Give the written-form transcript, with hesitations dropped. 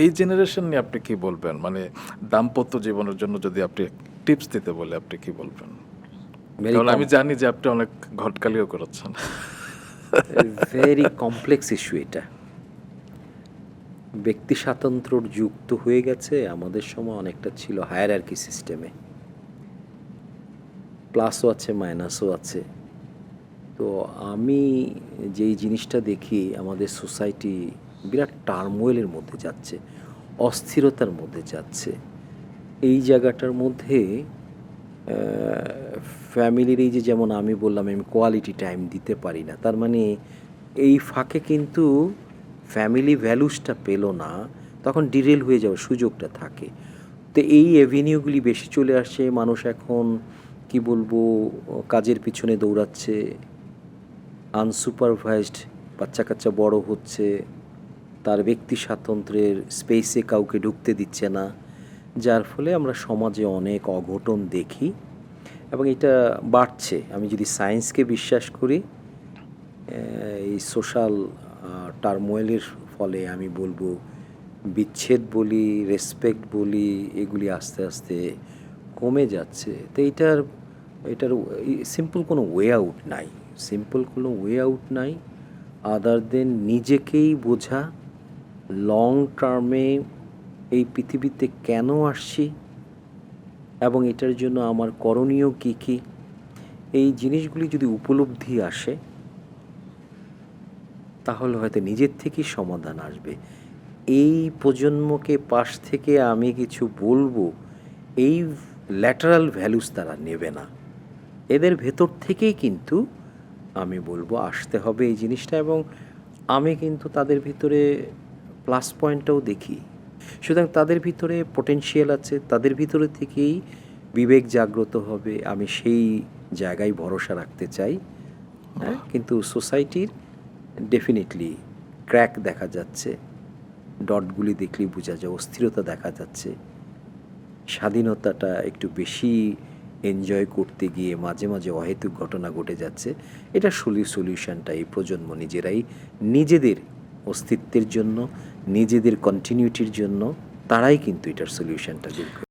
এই জেনারেশন নিয়ে আপনি কি বলবেন? মানে দাম্পত্য জীবনের জন্য যদি আপনি টিপস দিতে বলে আপনি কি বলবেন? ভেরি কারণ আমি জানি যে আপনি অনেক ঘটকালিও করেছেন। ভেরি কমপ্লেক্স ইস্যু এটা। ব্যক্তি স্বাতন্ত্র্যর যুগ তো হয়ে গেছে, আমাদের সময় অনেকটা ছিল হায়ারার্কি সিস্টেমে, প্লাসও আছে মাইনাসও আছে। তো আমি যেই জিনিসটা দেখি, আমাদের সোসাইটি বিরাট টার্মোয়েলের মধ্যে যাচ্ছে, অস্থিরতার মধ্যে যাচ্ছে। এই জায়গাটার মধ্যে ফ্যামিলির এই যে, যেমন আমি বললাম আমি কোয়ালিটি টাইম দিতে পারি না, তার মানে এই ফাঁকে কিন্তু ফ্যামিলি ভ্যালুসটা পেলো না, তখন ডিরেল হয়ে যাওয়ার সুযোগটা থাকে। তো এই অ্যাভিনিউগুলি বেশি চলে আসছে। মানুষ এখন কি বলবো, কাজের পিছনে দৌড়াচ্ছে, আনসুপারভাইজড বাচ্চা কাচ্চা বড় হচ্ছে, তার ব্যক্তি স্বাতন্ত্র্যের স্পেসে কাউকে ঢুকতে দিচ্ছে না, যার ফলে আমরা সমাজে অনেক অঘটন দেখি এবং এটা বাড়ছে। আমি যদি সায়েন্সকে বিশ্বাস করি, এই সোশ্যাল টার্মোয়েলের ফলে আমি বলবো বিচ্ছেদ বলি, রেসপেক্ট বলি, এগুলি আস্তে আস্তে কমে যাচ্ছে। তো এটার সিম্পল কোনো ওয়ে আউট নাই, সিম্পল কোনো ওয়ে আউট নাই আদার দেন নিজেকেই বোঝা, লং টার্মে এই পৃথিবীতে কেন আসছি এবং এটার জন্য আমার করণীয় কী কী, এই জিনিসগুলি যদি উপলব্ধি আসে তাহলে হয়তো নিজের থেকেই সমাধান আসবে। এই প্রজন্মকে পাশ থেকে আমি কিছু বলবো, এই ল্যাটারাল ভ্যালুস তারা নেবে না। এদের ভেতর থেকেই কিন্তু আমি বলবো আসতে হবে এই জিনিসটা, এবং আমি কিন্তু তাদের ভিতরে প্লাস পয়েন্টটাও দেখি। সুতরাং তাদের ভিতরে পোটেনশিয়াল আছে, তাদের ভিতরে থেকেই বিবেক জাগ্রত হবে, আমি সেই জায়গায় ভরসা রাখতে চাই। হ্যাঁ, কিন্তু সোসাইটির ডেফিনেটলি ক্র্যাক দেখা যাচ্ছে, ডটগুলি দেখলেই বোঝা যায়, অস্থিরতা দেখা যাচ্ছে। স্বাধীনতাটা একটু বেশি এনজয় করতে গিয়ে মাঝে মাঝে অহেতুক ঘটনা ঘটে যাচ্ছে। এটা সলিউশনটা এই প্রজন্ম নিজেরাই নিজেদের অস্তিত্বের জন্য, নিজেদের কন্টিনিউটির জন্য তারাই কিন্তু এটার সলিউশনটা বের করে।